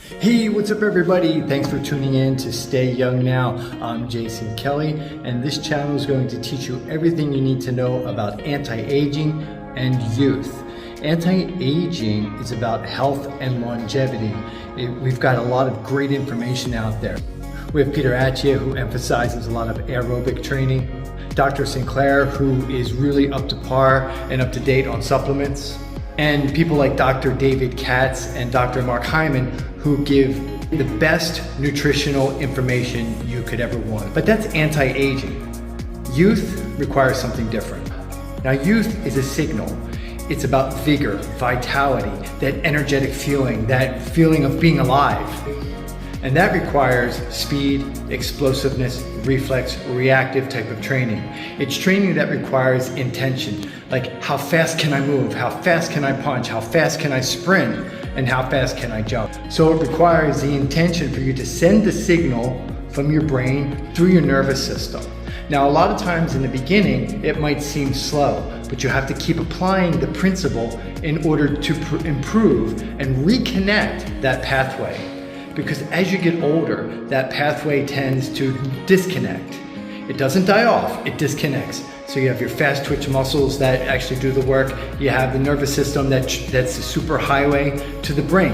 Hey, what's up everybody? Thanks for tuning in to Stay Young Now. I'm Jason Kelly, and this channel is going to teach you everything you need to know about anti-aging and youth. Anti-aging is about health and longevity. We've got a lot of great information out there. We have Peter Attia, who emphasizes a lot of aerobic training. Dr. Sinclair, who is really up to par and up to date on supplements. And people like Dr. David Katz and Dr. Mark Hyman, who give the best nutritional information you could ever want. But that's anti-aging. Youth requires something different. Now, youth is a signal. It's about vigor, vitality, that energetic feeling, that feeling of being alive. And that requires speed, explosiveness, reflex, reactive type of training. It's training that requires intention, like how fast can I move, how fast can I punch, how fast can I sprint, and how fast can I jump. So it requires the intention for you to send the signal from your brain through your nervous system. Now, a lot of times in the beginning, it might seem slow, but you have to keep applying the principle in order to improve and reconnect that pathway. Because as you get older, that pathway tends to disconnect. It doesn't die off, it disconnects. So you have your fast twitch muscles that actually do the work. You have the nervous system that's the super highway to the brain.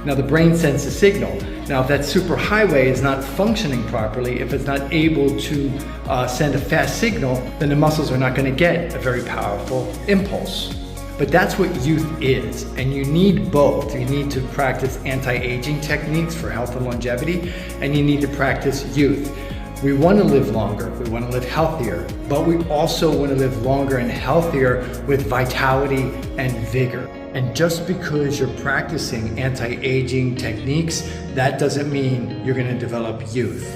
Now the brain sends a signal. Now if that super highway is not functioning properly, if it's not able to send a fast signal, then the muscles are not going to get a very powerful impulse. But that's what youth is, and you need both. You need to practice anti-aging techniques for health and longevity, and you need to practice youth. We want to live longer, we want to live healthier, but we also want to live longer and healthier with vitality and vigor. And just because you're practicing anti-aging techniques, that doesn't mean you're going to develop youth.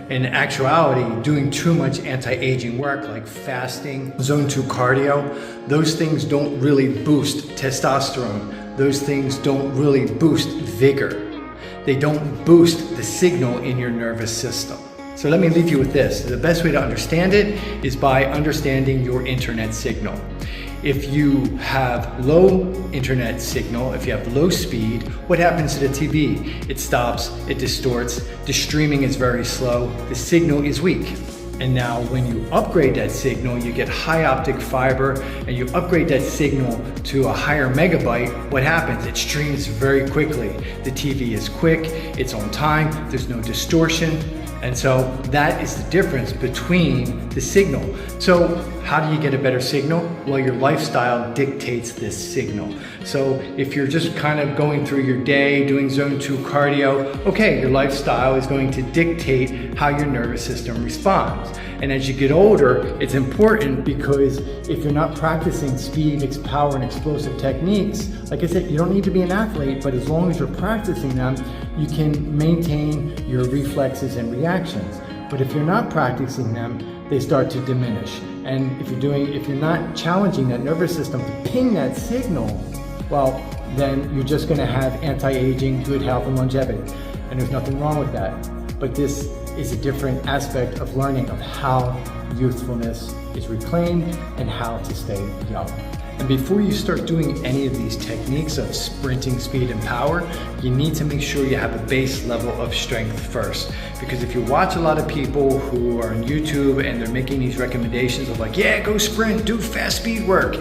In actuality, doing too much anti-aging work like fasting, zone 2 cardio, those things don't really boost testosterone. Those things don't really boost vigor. They don't boost the signal in your nervous system. So let me leave you with this. The best way to understand it is by understanding your internet signal. If you have low internet signal, if you have low speed, what happens to the TV? It stops, it distorts, the streaming is very slow, the signal is weak. And now when you upgrade that signal, you get high optic fiber, and you upgrade that signal to a higher megabyte, what happens? It streams very quickly. The TV is quick, it's on time, there's no distortion. And so that is the difference between the signal. So how do you get a better signal? Well, your lifestyle dictates this signal. So if you're just kind of going through your day, doing zone 2 cardio, okay, your lifestyle is going to dictate how your nervous system responds. And as you get older, it's important because if you're not practicing speed, power, and explosive techniques, like I said, you don't need to be an athlete, but as long as you're practicing them, you can maintain your reflexes and reactions. But if you're not practicing them, they start to diminish. And if you're not challenging that nervous system to ping that signal, well, then you're just gonna have anti-aging, good health, and longevity. And there's nothing wrong with that. But this is a different aspect of learning of how youthfulness is reclaimed and how to stay young. And before you start doing any of these techniques of sprinting, speed, and power, you need to make sure you have a base level of strength first. Because if you watch a lot of people who are on YouTube and they're making these recommendations of like, yeah, go sprint, do fast speed work,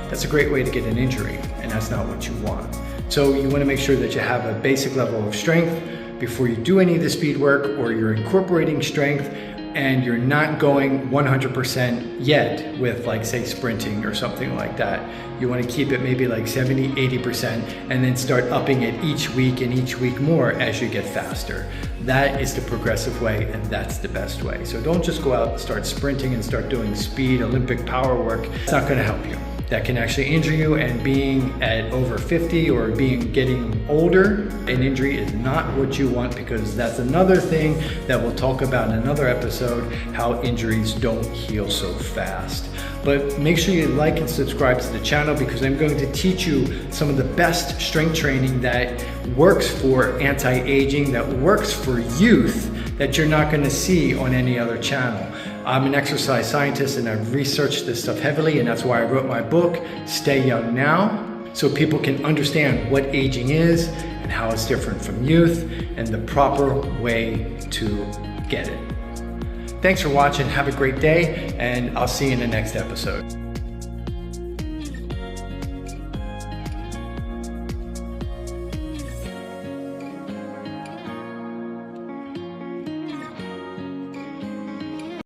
that's a great way to get an injury, and that's not what you want. So you want to make sure that you have a basic level of strength before you do any of the speed work, or you're incorporating strength and you're not going 100% yet with, like, say, sprinting or something like that. You want to keep it maybe like 70, 80%, and then start upping it each week and each week more as you get faster. That is the progressive way, and that's the best way. So don't just go out and start sprinting and start doing speed, Olympic power work. It's not going to help you. That can actually injure you, and being at over 50 or getting older, an injury is not what you want, because that's another thing that we'll talk about in another episode, how injuries don't heal so fast. But make sure you like and subscribe to the channel, because I'm going to teach you some of the best strength training that works for anti-aging, that works for youth, that you're not going to see on any other channel. I'm an exercise scientist, and I've researched this stuff heavily, and that's why I wrote my book, Stay Young Now, so people can understand what aging is and how it's different from youth and the proper way to get it. Thanks for watching. Have a great day, and I'll see you in the next episode.